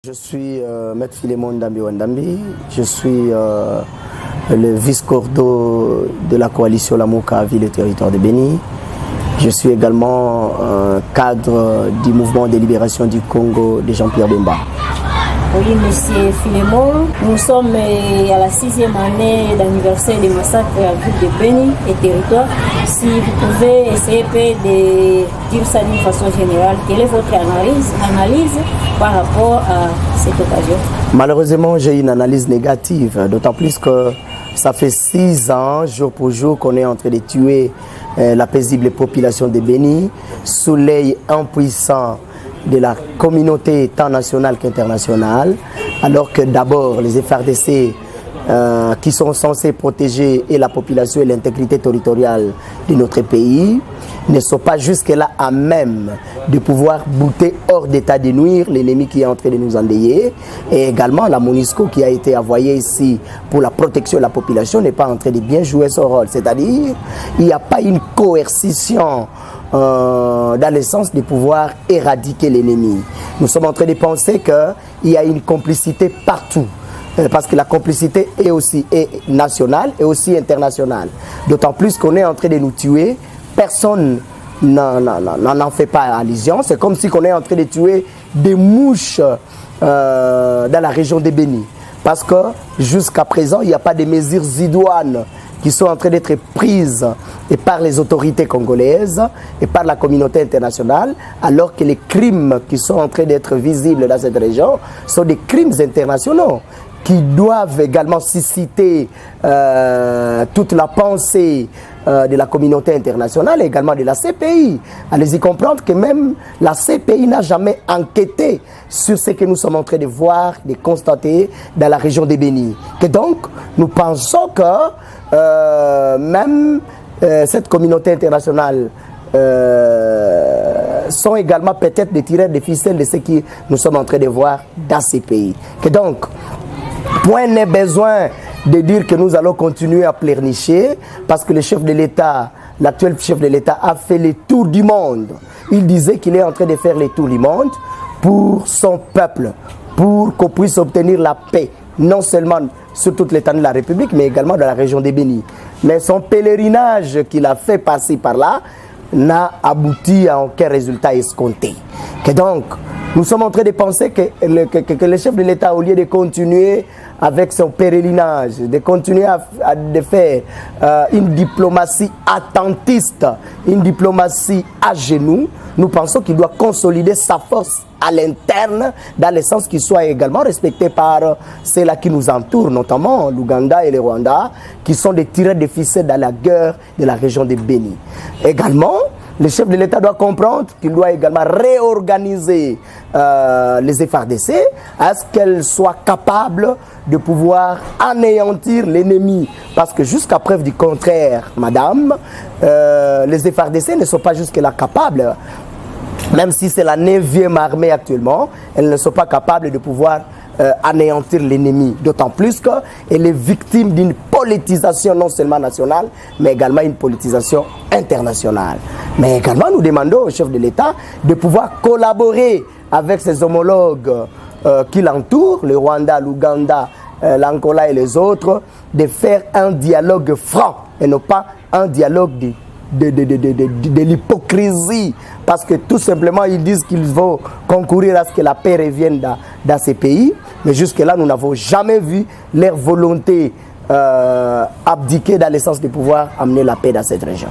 Je suis Maître Philémon Ndambi Wandambi, je suis le vice-cordo de la coalition Lamouka Ville et Territoire de Béni. Je suis également cadre du mouvement de libération du Congo de Jean-Pierre Bemba. Oui, monsieur Philémon, nous sommes à la 6e année d'anniversaire des massacres à la ville de Béni et Territoire. Si vous pouvez essayer de dire ça d'une façon générale, quelle est votre analyse par rapport à cette occasion? Malheureusement, j'ai une analyse négative, d'autant plus que ça fait 6 ans, jour pour jour, qu'on est en train de tuer la paisible population de Béni sous l'œil impuissant de la communauté tant nationale qu'internationale, alors que d'abord les FARDC qui sont censés protéger et la population et l'intégrité territoriale de notre pays ne sont pas jusque-là à même de pouvoir bouter hors d'état de nuire l'ennemi qui est en train de nous endeuiller, et également la MONUSCO qui a été envoyée ici pour la protection de la population n'est pas en train de bien jouer son rôle, c'est-à-dire il n'y a pas une coercition dans le sens de pouvoir éradiquer l'ennemi. Nous sommes en train de penser qu'il y a une complicité partout. Parce que la complicité est aussi nationale et aussi internationale. D'autant plus qu'on est en train de nous tuer. Personne n'en fait pas allusion. C'est comme si on est en train de tuer des mouches dans la région de Béni. Parce que jusqu'à présent, il n'y a pas de mesures idoines qui sont en train d'être prises et par les autorités congolaises et par la communauté internationale, alors que les crimes qui sont en train d'être visibles dans cette région sont des crimes internationaux qui doivent également susciter toute la pensée de la communauté internationale et également de la CPI. Allez-y comprendre que même la CPI n'a jamais enquêté sur ce que nous sommes en train de voir, de constater dans la région de Béni. Que donc, nous pensons que même cette communauté internationale sont également peut-être des tireurs de ficelle de ce que nous sommes en train de voir dans ces pays. Que donc, point n'est besoin de dire que nous allons continuer à pleurnicher parce que le chef de l'État, l'actuel chef de l'État a fait le tour du monde. Il disait qu'il est en train de faire le tour du monde pour son peuple, pour qu'on puisse obtenir la paix, non seulement sur toute l'étendue de la République, mais également dans la région de Béni. Mais son pèlerinage qu'il a fait passer par là n'a abouti à aucun résultat escompté. Que donc, nous sommes en train de penser que le chef de l'État, au lieu de continuer avec son pèlerinage, de continuer à faire une diplomatie attentiste, une diplomatie à genoux, nous pensons qu'il doit consolider sa force à l'interne, dans le sens qu'il soit également respecté par ceux-là qui nous entourent, notamment l'Ouganda et le Rwanda, qui sont des tireurs de ficelle dans la guerre de la région de Béni. Également, le chef de l'État doit comprendre qu'il doit également réorganiser les FARDC à ce qu'elles soient capables de pouvoir anéantir l'ennemi. Parce que jusqu'à preuve du contraire, madame, les FARDC ne sont pas jusque-là capables, même si c'est la 9e armée actuellement, elles ne sont pas capables de pouvoir anéantir l'ennemi. D'autant plus qu'elle est victime d'une politisation non seulement nationale, mais également une politisation internationale. Mais également, nous demandons au chef de l'État de pouvoir collaborer avec ses homologues qui l'entourent, le Rwanda, l'Ouganda, l'Angola et les autres, de faire un dialogue franc et non pas un dialogue de l'hypocrisie, parce que tout simplement ils disent qu'ils vont concourir à ce que la paix revienne dans ces pays, mais jusque-là nous n'avons jamais vu leur volonté abdiquer dans le sens de pouvoir amener la paix dans cette région.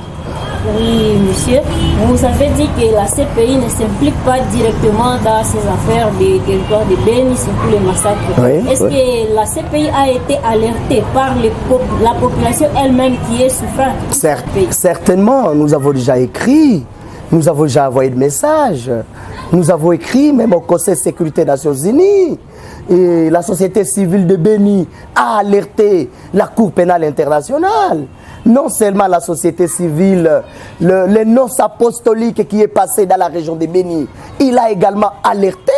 Oui, monsieur, vous avez dit que la CPI ne s'implique pas directement dans ces affaires des territoires de Béni, surtout les massacres. Oui, est-ce que la CPI a été alertée par la population elle-même qui est souffrante? Certainement, nous avons déjà écrit, nous avons déjà envoyé des messages, nous avons écrit même au Conseil de sécurité des Nations Unies. Et la société civile de Béni a alerté la Cour pénale internationale. non seulement la société civile, le nonce apostolique qui est passé dans la région de Béni, il a également alerté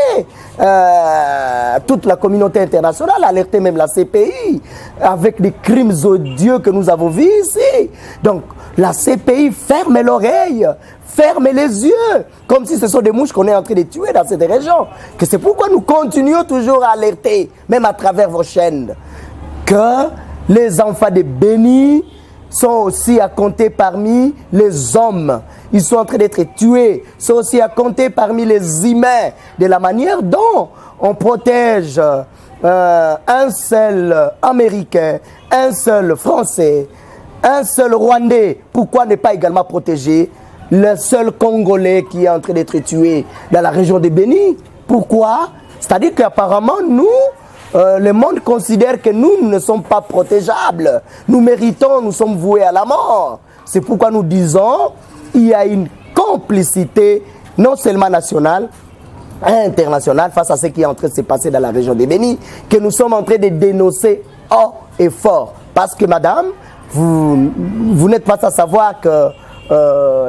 toute la communauté internationale, alerté même la CPI avec des crimes odieux que nous avons vus ici. Donc la CPI ferme l'oreille, ferme les yeux, comme si ce sont des mouches qu'on est en train de tuer dans cette région. Que c'est pourquoi nous continuons toujours à alerter, même à travers vos chaînes, que les enfants de Béni sont aussi à compter parmi les hommes. Ils sont en train d'être tués, sont aussi à compter parmi les humains, de la manière dont on protège un seul Américain, un seul Français, un seul Rwandais. Pourquoi ne pas également protéger le seul Congolais qui est en train d'être tué dans la région de Béni? Pourquoi? C'est-à-dire qu'apparemment, nous, le monde considère que nous ne sommes pas protégeables. Nous méritons, nous sommes voués à la mort. C'est pourquoi nous disons qu'il y a une complicité non seulement nationale, internationale face à ce qui est en train de se passer dans la région de Béni, que nous sommes en train de dénoncer haut et fort. Parce que madame, vous n'êtes pas à savoir que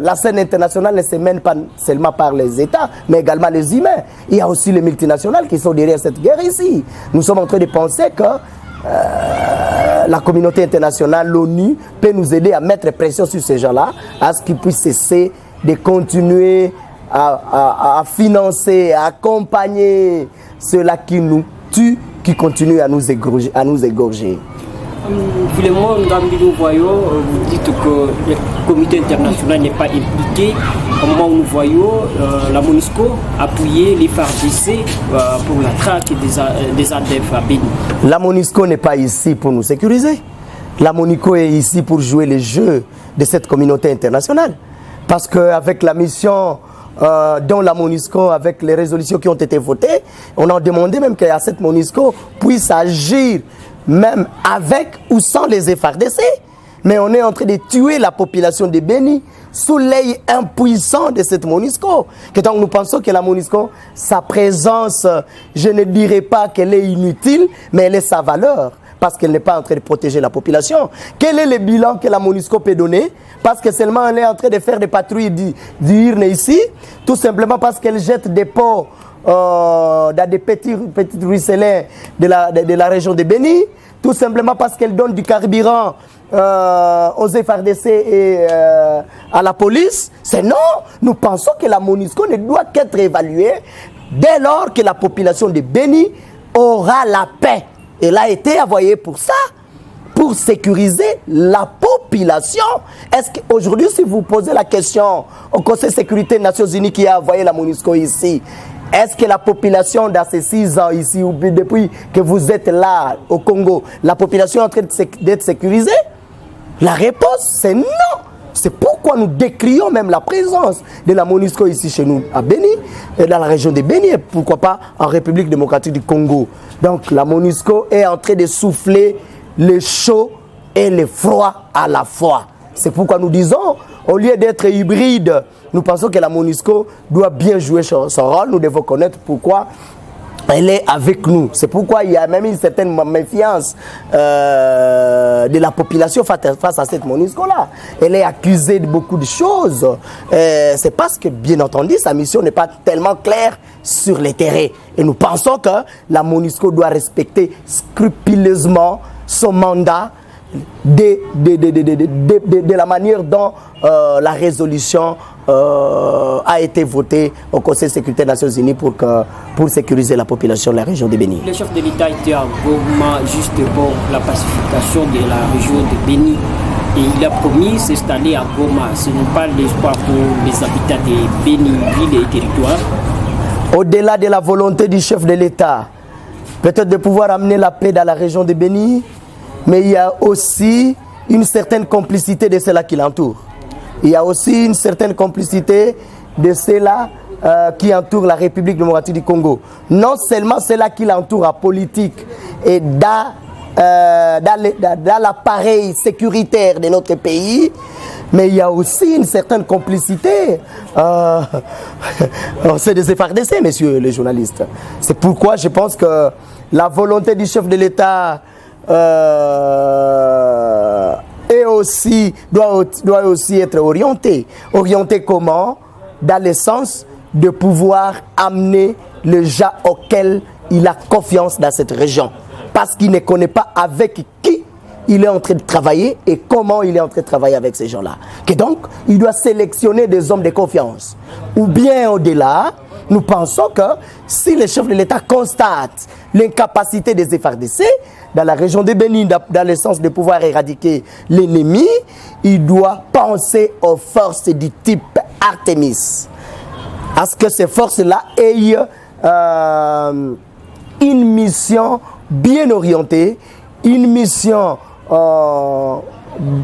la scène internationale ne se mène pas seulement par les États, mais également les humains. Il y a aussi les multinationales qui sont derrière cette guerre ici. Nous sommes en train de penser que la communauté internationale, l'ONU, peut nous aider à mettre pression sur ces gens-là, à ce qu'ils puissent cesser de continuer à financer, à accompagner ceux-là qui nous tuent, qui continuent à nous égorger. Philémon Ngambilo Voyo, vous dites que le comité international n'est pas impliqué. Comment nous voyons la MONUSCO appuyer les FARDC pour la traque des ADF à Béni? La MONUSCO n'est pas ici pour nous sécuriser. La MONUSCO est ici pour jouer les jeux de cette communauté internationale. Parce qu'avec la mission dans la MONUSCO, avec les résolutions qui ont été votées, on a demandé même que cette MONUSCO puisse agir même avec ou sans les FARDC. Mais on est en train de tuer la population de Béni sous l'œil impuissant de cette MONUSCO. Donc nous pensons que la MONUSCO, sa présence, je ne dirais pas qu'elle est inutile, mais elle est sa valeur, parce qu'elle n'est pas en train de protéger la population. Quel est le bilan que la MONUSCO peut donner? Parce que seulement elle est en train de faire des patrouilles d'urnes ici, tout simplement parce qu'elle jette des pots dans des petits ruisselets de la région de Béni, tout simplement parce qu'elle donne du carburant aux FARDC et à la police. Sinon, nous pensons que la MONUSCO ne doit qu'être évaluée dès lors que la population de Béni aura la paix. Elle a été envoyée pour ça, pour sécuriser la population. Est-ce qu'aujourd'hui, si vous posez la question au Conseil de sécurité des Nations Unies qui a envoyé la MONUSCO ici, est-ce que la population dans ces 6 ans ici, ou depuis que vous êtes là au Congo, la population est en train d'être sécurisée? La réponse, c'est non. C'est pourquoi nous décrions même la présence de la MONUSCO ici chez nous à Béni, et dans la région de Béni, et pourquoi pas en République démocratique du Congo. Donc la MONUSCO est en train de souffler le chaud et le froid à la fois. C'est pourquoi nous disons, au lieu d'être hybride, nous pensons que la MONUSCO doit bien jouer son rôle. Nous devons connaître pourquoi elle est avec nous. C'est pourquoi il y a même une certaine méfiance de la population face à cette MONUSCO-là. Elle est accusée de beaucoup de choses. C'est parce que, bien entendu, sa mission n'est pas tellement claire sur les terrains. Et nous pensons que la MONUSCO doit respecter scrupuleusement son mandat de la manière dont la résolution a été votée au Conseil de sécurité des Nations Unies pour sécuriser la population de la région de Béni. Le chef de l'État était à Goma juste pour la pacification de la région de Béni. Et il a promis s'installer à Goma. Ce n'est pas l'espoir pour les habitants de Béni, ville et territoire. Au-delà de la volonté du chef de l'État, peut-être de pouvoir amener la paix dans la région de Béni, mais il y a aussi une certaine complicité de ceux-là qui l'entourent. Il y a aussi une certaine complicité de ceux-là qui entourent la République démocratique du Congo. Non seulement ceux-là qui l'entourent en politique et dans l'appareil sécuritaire de notre pays, mais il y a aussi une certaine complicité. C'est des FARDC, messieurs les journalistes. C'est pourquoi je pense que la volonté du chef de l'État doit aussi être orienté. Orienté comment? Dans le sens de pouvoir amener les gens auxquels il a confiance dans cette région. Parce qu'il ne connaît pas avec qui il est en train de travailler et comment il est en train de travailler avec ces gens-là. Et donc, il doit sélectionner des hommes de confiance. Ou bien au-delà, nous pensons que si le chef de l'État constate l'incapacité des FARDC dans la région de Béni, dans le sens de pouvoir éradiquer l'ennemi, il doit penser aux forces du type Artemis. À ce que ces forces-là aient une mission bien orientée, une mission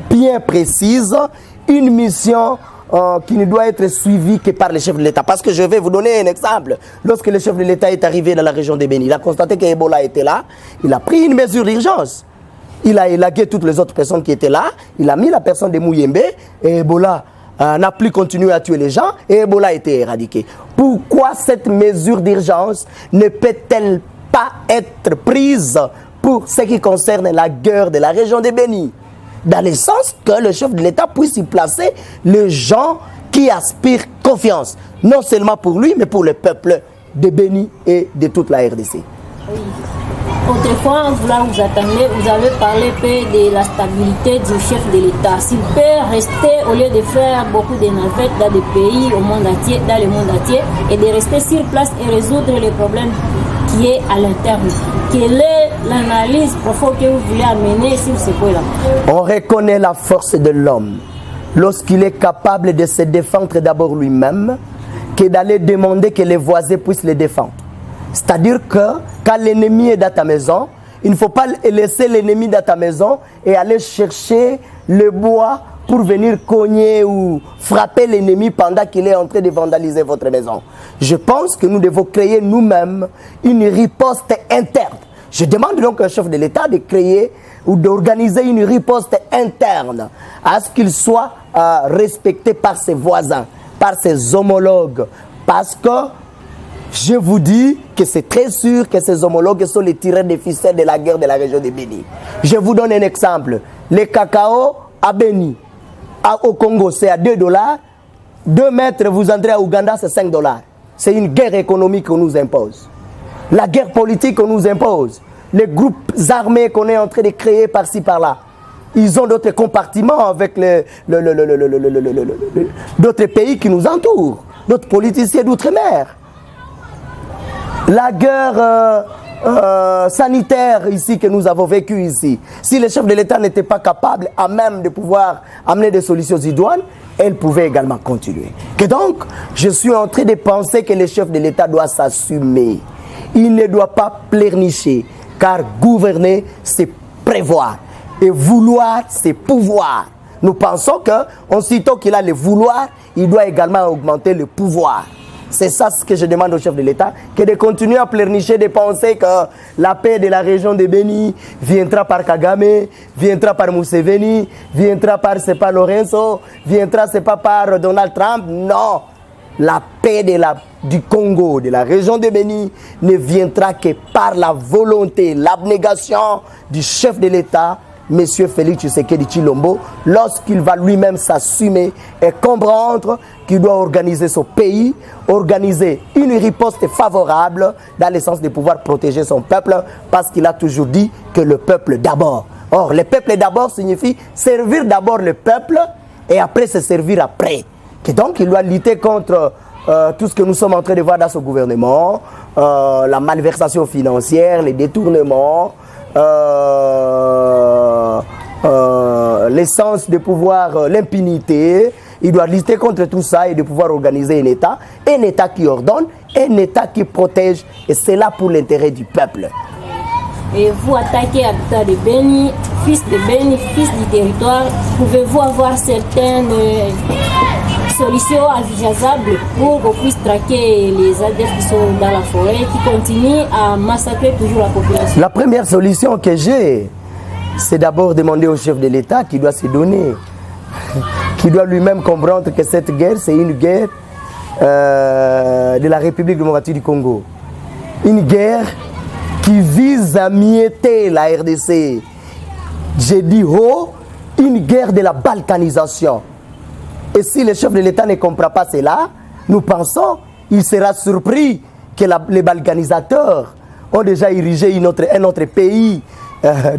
bien précise, une mission qui ne doit être suivie que par le chef de l'État. Parce que je vais vous donner un exemple. Lorsque le chef de l'État est arrivé dans la région de Béni, il a constaté que Ebola était là, il a pris une mesure d'urgence. Il a élagué toutes les autres personnes qui étaient là, il a mis la personne de Mouyembe et Ebola n'a plus continué à tuer les gens et Ebola a été éradiqué. Pourquoi cette mesure d'urgence ne peut-elle pas être prise pour ce qui concerne la guerre de la région de Béni? Dans le sens que le chef de l'État puisse y placer les gens qui aspirent confiance, non seulement pour lui, mais pour le peuple de Béni et de toute la RDC. Oui. Autrefois, vous attendez, vous avez parlé de la stabilité du chef de l'État. S'il peut rester, au lieu de faire beaucoup de navettes dans des pays dans le monde entier, et de rester sur place et résoudre les problèmes qui est à l'interne. Quelle est l'analyse profonde que vous voulez amener sur ce point-là? On reconnaît la force de l'homme lorsqu'il est capable de se défendre d'abord lui-même, que d'aller demander que les voisins puissent le défendre. C'est-à-dire que quand l'ennemi est dans ta maison, il ne faut pas laisser l'ennemi dans ta maison et aller chercher le bois pour venir cogner ou frapper l'ennemi pendant qu'il est en train de vandaliser votre maison. Je pense que nous devons créer nous-mêmes une riposte interne. Je demande donc au chef de l'État de créer ou d'organiser une riposte interne à ce qu'il soit respecté par ses voisins, par ses homologues. Parce que je vous dis que c'est très sûr que ces homologues sont les tireurs des ficelles de la guerre de la région de Béni. Je vous donne un exemple. Le cacao à Béni, au Congo, c'est à $2. 2 mètres, vous entrez à Ouganda, c'est $5. C'est une guerre économique qu'on nous impose. La guerre politique qu'on nous impose. Les groupes armés qu'on est en train de créer par-ci, par-là. Ils ont d'autres compartiments avec d'autres pays qui nous entourent. D'autres politiciens d'outre-mer. La guerre sanitaire ici que nous avons vécue ici, si le chef de l'État n'était pas capable à même de pouvoir amener des solutions idoines, elle pouvait également continuer. Et donc, je suis en train de penser que le chef de l'État doit s'assumer. Il ne doit pas pleurnicher, car gouverner, c'est prévoir. Et vouloir, c'est pouvoir. Nous pensons qu'aussitôt qu'il a le vouloir, il doit également augmenter le pouvoir. C'est ça ce que je demande au chef de l'État, que de continuer à pleurnicher, de penser que la paix de la région de Béni viendra par Kagame, viendra par Museveni, viendra par Sepa Lorenzo, viendra c'est pas par Donald Trump. Non, la paix du Congo, de la région de Béni, ne viendra que par la volonté, l'abnégation du chef de l'État, M. Félix Tshisekedi Tshilombo, lorsqu'il va lui-même s'assumer et comprendre qu'il doit organiser son pays, organiser une riposte favorable dans le sens de pouvoir protéger son peuple, parce qu'il a toujours dit que le peuple d'abord. Or, le peuple d'abord signifie servir d'abord le peuple et après se servir après. Et donc, il doit lutter contre tout ce que nous sommes en train de voir dans ce gouvernement, la malversation financière, les détournements, l'essence de pouvoir, l'impunité. Il doit lutter contre tout ça et de pouvoir organiser un État qui ordonne, un État qui protège, et c'est là pour l'intérêt du peuple. Et vous attaquez habitat de Béni, fils de Béni, fils du territoire, pouvez-vous avoir certaines solutions envisageables pour qu'on puisse traquer les ADF qui sont dans la forêt, qui continuent à massacrer toujours la population? La première solution que j'ai, c'est d'abord demander au chef de l'État qui doit se donner, qui doit lui-même comprendre que cette guerre, c'est une guerre de la République démocratique du Congo. Une guerre qui vise à mietter la RDC. J'ai dit haut, une guerre de la balkanisation. Et si le chef de l'État ne comprend pas cela, nous pensons qu'il sera surpris que les balkanisateurs ont déjà érigé un autre pays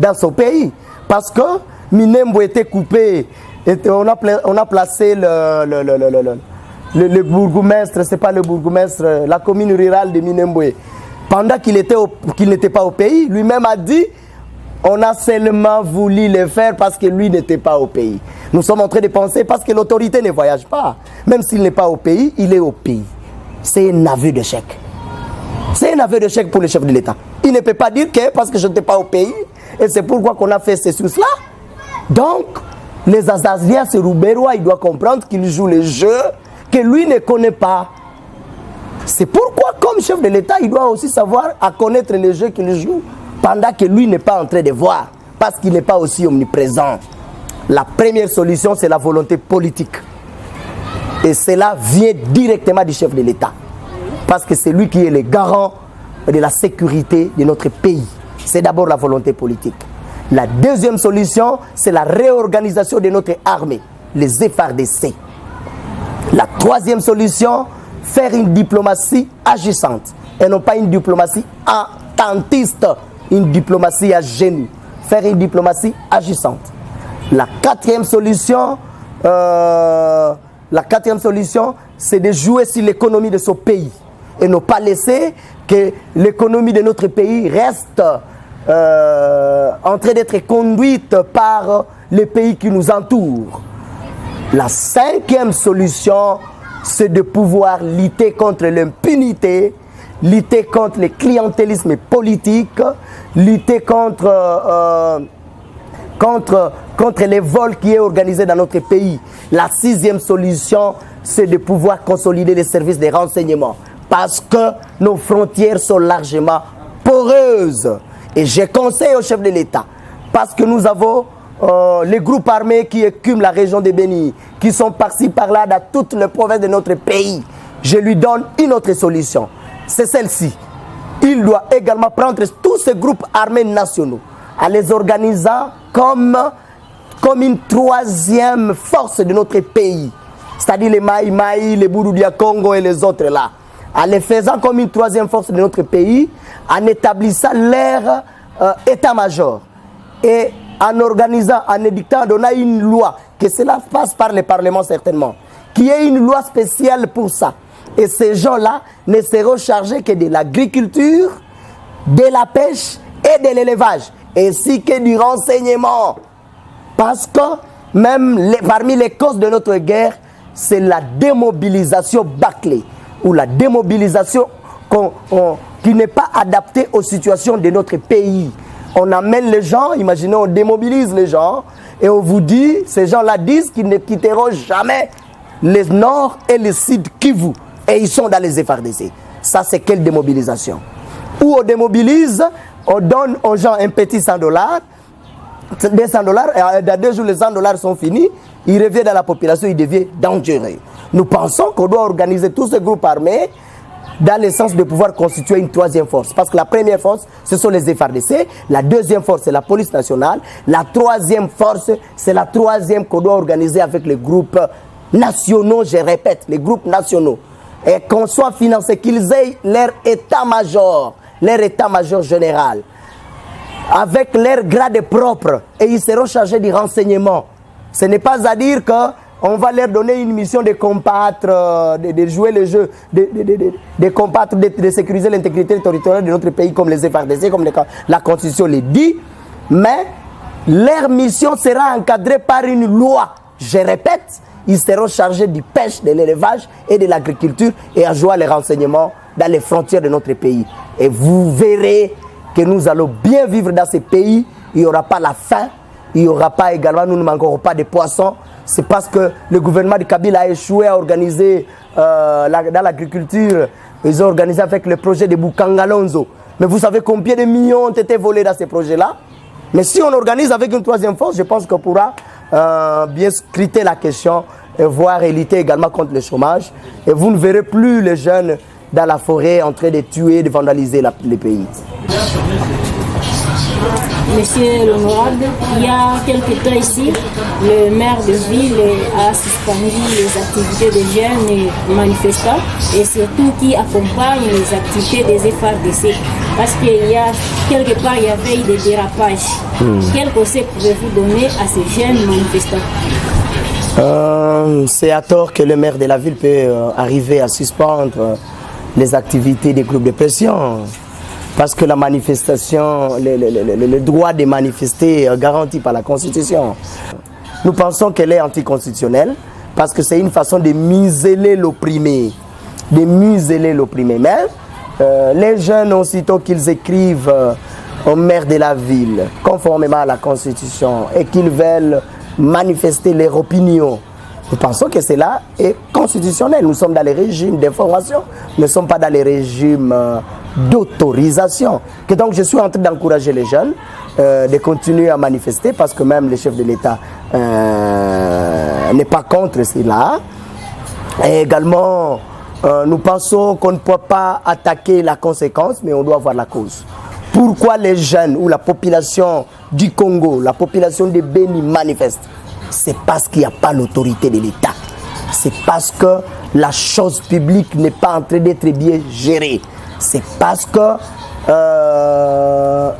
dans son pays. Parce que Minembwe était coupé, on a placé le bourgmestre, c'est pas le bourgmestre, la commune rurale de Minembwe. Pendant qu'il n'était pas au pays, lui-même a dit on a seulement voulu le faire parce que lui n'était pas au pays. Nous sommes en train de penser parce que l'autorité ne voyage pas. Même s'il n'est pas au pays, il est au pays. C'est un aveu d'échec. C'est un aveu d'échec pour le chef de l'État. Il ne peut pas dire que parce que je n'étais pas au pays, et c'est pourquoi qu'on a fait ceci ou cela. Donc, les Azaziens, ce Rouberois, il doit comprendre qu'il joue le jeu que lui ne connaît pas. C'est pourquoi, comme chef de l'État, il doit aussi savoir à connaître les jeux qu'il joue pendant que lui n'est pas en train de voir, parce qu'il n'est pas aussi omniprésent. La première solution, c'est la volonté politique. Et cela vient directement du chef de l'État. Parce que c'est lui qui est le garant de la sécurité de notre pays. C'est d'abord la volonté politique. La deuxième solution, c'est la réorganisation de notre armée, les FARDC. La troisième solution, faire une diplomatie agissante et non pas une diplomatie attentiste, une diplomatie à genoux. Faire une diplomatie agissante. La quatrième solution, c'est de jouer sur l'économie de ce pays et ne pas laisser que l'économie de notre pays reste en train d'être conduite par les pays qui nous entourent. La cinquième solution, c'est de pouvoir lutter contre l'impunité, lutter contre le clientélisme politique, lutter contre les vols qui est organisé dans notre pays. La sixième solution, c'est de pouvoir consolider les services de renseignement parce que nos frontières sont largement poreuses. Et je conseille au chef de l'État, parce que nous avons les groupes armés qui écument la région de Béni, qui sont par-ci par-là dans toutes les provinces de notre pays. Je lui donne une autre solution. C'est celle-ci. Il doit également prendre tous ces groupes armés nationaux, en les organisant comme une troisième force de notre pays. C'est-à-dire les Maï, les Bouroudia Congo et les autres là. En les faisant comme une troisième force de notre pays, en établissant leur état-major. Et en organisant, en édictant, on a une loi, que cela passe par le Parlement certainement, qui est une loi spéciale pour ça. Et ces gens-là ne seront chargés que de l'agriculture, de la pêche et de l'élevage, ainsi que du renseignement. Parce que même parmi les causes de notre guerre, c'est la démobilisation bâclée, ou la démobilisation qui n'est pas adaptée aux situations de notre pays. On amène les gens, imaginez, on démobilise les gens, et on vous dit, ces gens-là disent qu'ils ne quitteront jamais les Nord et les Sud Kivu. Et ils sont dans les FARDC. Ça, c'est quelle démobilisation? Où on démobilise, on donne aux gens un petit $100, des $100, et dans 2 jours, les $100 sont finis, ils reviennent dans la population, ils deviennent dangereux. Nous pensons qu'on doit organiser tous ces groupes armés dans le sens de pouvoir constituer une troisième force. Parce que la première force, ce sont les FARDC. La deuxième force, c'est la police nationale. La troisième force, c'est la troisième qu'on doit organiser avec les groupes nationaux, je répète, les groupes nationaux. Et qu'on soit financé, qu'ils aient leur état-major général, avec leur grade propre, et ils seront chargés du renseignement. Ce n'est pas à dire qu'on va leur donner une mission de combattre, de jouer le jeu, de combattre, de sécuriser l'intégrité territoriale de notre pays comme les FARDC, comme la Constitution le dit, mais leur mission sera encadrée par une loi. Je répète, ils seront chargés du pêche, de l'élevage et de l'agriculture et à jouer les renseignements dans les frontières de notre pays. Et vous verrez que nous allons bien vivre dans ces pays. Il n'y aura pas la faim, il n'y aura pas également, nous ne manquerons pas de poissons. C'est parce que le gouvernement de Kabila a échoué à organiser dans l'agriculture. Ils ont organisé avec le projet de Bukangalonzo. Mais vous savez combien de millions ont été volés dans ces projets-là? Mais si on organise avec une troisième force, je pense qu'on pourra bien scruter la question et voir et lutter également contre le chômage. Et vous ne verrez plus les jeunes dans la forêt en train de tuer, de vandaliser les pays. Monsieur l'honorable, il y a quelques temps ici, le maire de ville a suspendu les activités des jeunes et manifestants et surtout qui accompagnent les activités des FARDC. Parce qu'il y a quelque part, il y avait eu des dérapages. Quel conseil pouvez-vous donner à ces jeunes manifestants? C'est à tort que le maire de la ville peut arriver à suspendre les activités des groupes de pression. Parce que la manifestation, le droit de manifester est garanti par la Constitution. Nous pensons qu'elle est anticonstitutionnelle parce que c'est une façon de museler l'opprimé. De museler l'opprimé. Mais les jeunes, aussitôt qu'ils écrivent au maire de la ville, conformément à la Constitution, et qu'ils veulent manifester leur opinion, nous pensons que cela est constitutionnel. Nous sommes dans les régimes d'information, nous ne sommes pas dans les régimes d'autorisation. Que donc je suis en train d'encourager les jeunes de continuer à manifester parce que même le chef de l'État n'est pas contre cela. Et également, nous pensons qu'on ne peut pas attaquer la conséquence, mais on doit voir la cause. Pourquoi les jeunes ou la population du Congo, la population de Béni manifeste? C'est parce qu'il n'y a pas l'autorité de l'État. C'est parce que la chose publique n'est pas en train d'être bien gérée. C'est parce que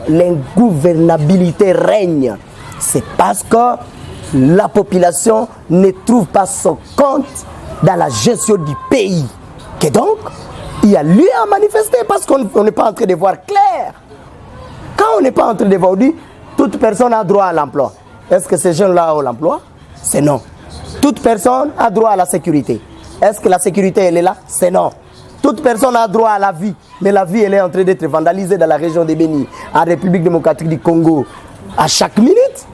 l'ingouvernabilité règne. C'est parce que la population ne trouve pas son compte dans la gestion du pays. Et donc, il y a lieu à manifester parce qu'on n'est pas en train de voir clair. Quand on n'est pas en train de voir, on dit toute personne a droit à l'emploi. Est-ce que ces jeunes-là ont l'emploi? C'est non. Toute personne a droit à la sécurité. Est-ce que la sécurité, elle est là? C'est non. Toute personne a droit à la vie. Mais la vie, elle est en train d'être vandalisée dans la région de Béni, en République démocratique du Congo, à chaque minute.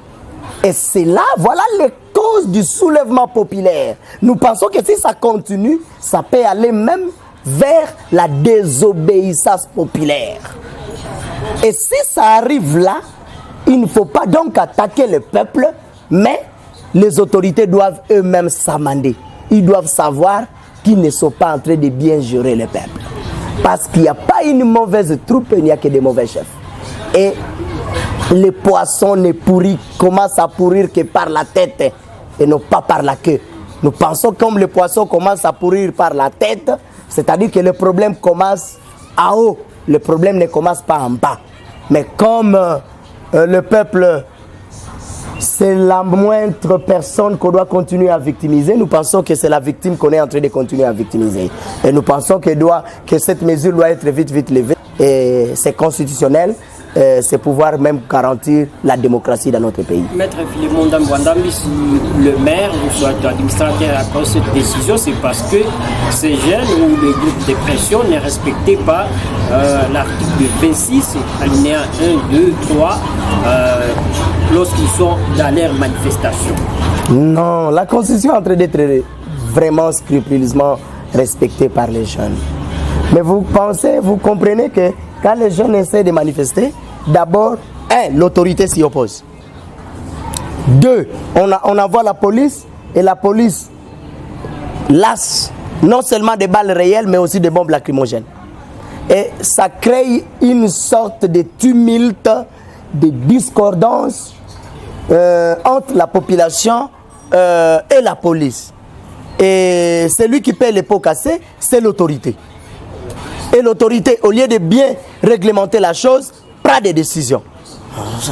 Et c'est là, voilà les causes du soulèvement populaire. Nous pensons que si ça continue, ça peut aller même vers la désobéissance populaire. Et si ça arrive là, il ne faut pas donc attaquer le peuple, mais les autorités doivent eux-mêmes s'amender. Ils doivent savoir qu'ils ne sont pas en train de bien gérer le peuple. Parce qu'il n'y a pas une mauvaise troupe, il n'y a que des mauvais chefs. Et les poissons ne commencent à pourrir que par la tête et non pas par la queue. Nous pensons que comme les poissons commencent à pourrir par la tête, c'est-à-dire que le problème commence en haut, le problème ne commence pas en bas. Mais comme le peuple, c'est la moindre personne qu'on doit continuer à victimiser, nous pensons que c'est la victime qu'on est en train de continuer à victimiser. Et nous pensons que cette mesure doit être vite levée. Et c'est constitutionnel, c'est pouvoir même garantir la démocratie dans notre pays. Maître Philémon Ndambouandambi, si le maire ou soit l'administrateur a pris cette décision, c'est parce que ces jeunes ou les groupes de pression ne respectaient pas l'article 26, alinéa 1, 2, 3, lorsqu'ils sont dans leur manifestation. Non, la Constitution est en train d'être vraiment scrupuleusement respectée par les jeunes. Mais vous comprenez que quand les jeunes essaient de manifester, d'abord, l'autorité s'y oppose. 2, on envoie la police et la police lâche non seulement des balles réelles, mais aussi des bombes lacrymogènes. Et ça crée une sorte de tumulte, de discordance entre la population et la police. Et celui qui paie les pots cassés, c'est l'autorité. Et l'autorité, au lieu de bien réglementer la chose, prend des décisions.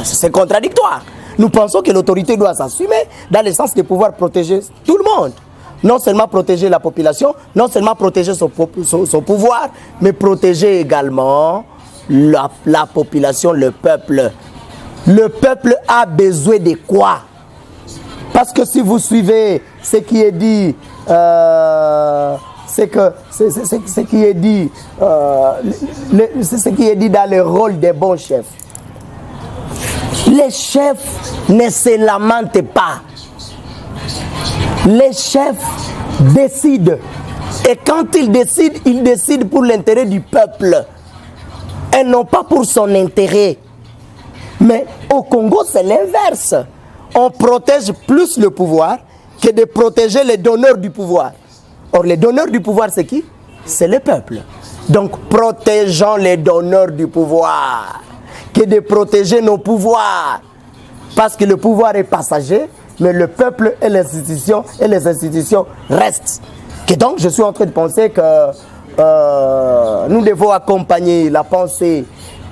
C'est contradictoire. Nous pensons que l'autorité doit s'assumer dans le sens de pouvoir protéger tout le monde. Non seulement protéger la population, non seulement protéger son pouvoir, mais protéger également la population, le peuple. Le peuple a besoin de quoi? Parce que si vous suivez ce qui est dit... ce qui est dit dans le rôle des bons chefs. Les chefs ne se lamentent pas. Les chefs décident. Et quand ils décident pour l'intérêt du peuple. Et non pas pour son intérêt. Mais au Congo, c'est l'inverse. On protège plus le pouvoir que de protéger les donneurs du pouvoir. Or, les donneurs du pouvoir, c'est qui? C'est le peuple. Donc, protégeons les donneurs du pouvoir. que de protéger nos pouvoirs. Parce que le pouvoir est passager, mais le peuple et les institutions restent. Et donc, je suis en train de penser que nous devons accompagner la pensée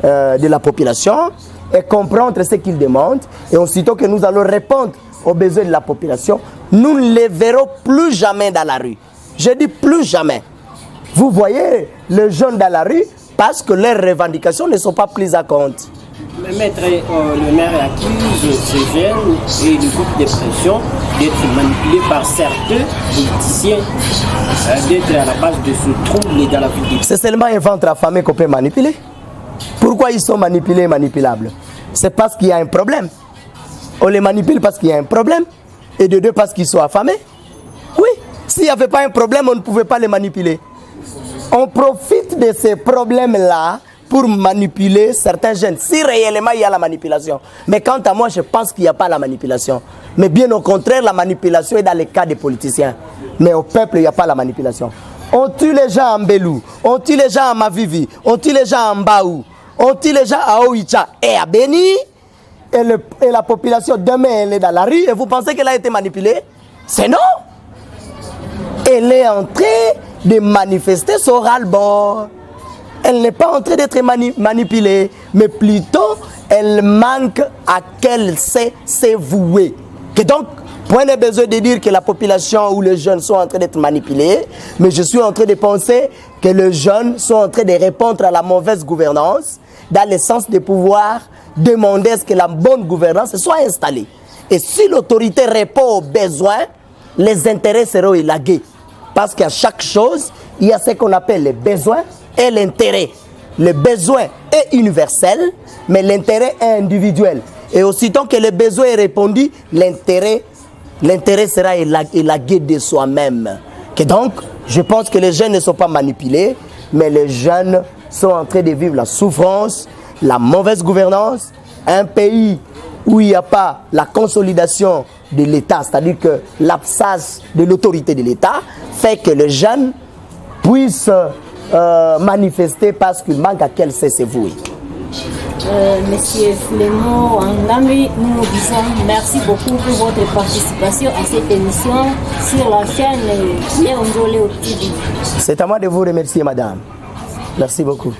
de la population et comprendre ce qu'ils demandent. Et aussitôt que nous allons répondre aux besoins de la population, nous ne les verrons plus jamais dans la rue. Je dis plus jamais. Vous voyez les jeunes dans la rue parce que leurs revendications ne sont pas prises en compte. Mais maître, le maire accuse ces jeunes et le groupe de pression d'être manipulés par certains politiciens, d'être à la base de ce trouble dans la vie. C'est seulement un ventre affamé qu'on peut manipuler. Pourquoi ils sont manipulés et manipulables? C'est parce qu'il y a un problème. On les manipule parce qu'il y a un problème. Et de deux, parce qu'ils sont affamés. Oui, s'il n'y avait pas un problème, on ne pouvait pas les manipuler. On profite de ces problèmes-là pour manipuler certains jeunes. Si réellement il y a la manipulation. Mais quant à moi, je pense qu'il n'y a pas la manipulation. Mais bien au contraire, la manipulation est dans les cas des politiciens. Mais au peuple, il n'y a pas la manipulation. On tue les gens en Belou, on tue les gens en Mavivi, on tue les gens en Baou, on tue les gens à Oicha et à Beni. Et la population, demain, elle est dans la rue. Et vous pensez qu'elle a été manipulée? C'est non. Elle est en train de manifester son ras-le-bol. Elle n'est pas en train d'être manipulée, mais plutôt, elle manque à qu'elle sait s'avouer. Et donc, point de besoin de dire que la population ou les jeunes sont en train d'être manipulés, mais je suis en train de penser que les jeunes sont en train de répondre à la mauvaise gouvernance, dans le sens de pouvoir demander à ce que la bonne gouvernance soit installée. Et si l'autorité répond aux besoins, les intérêts seront élagués. Parce qu'à chaque chose, il y a ce qu'on appelle les besoins et l'intérêt. Le besoin est universel, mais l'intérêt est individuel. Et aussitôt que le besoin est répondu, l'intérêt sera élagué de soi-même. Et donc, je pense que les jeunes ne sont pas manipulés, mais les jeunes sont en train de vivre la souffrance, la mauvaise gouvernance, un pays où il n'y a pas la consolidation de l'État, c'est-à-dire que l'absence de l'autorité de l'État fait que les jeunes puissent manifester parce qu'il manque à quel sait s'avouer. Monsieur Filemon Andambi, nous vous disons merci beaucoup pour votre participation à cette émission sur la chaîne Léon Léo TV. C'est à moi de vous remercier, madame. Merci beaucoup.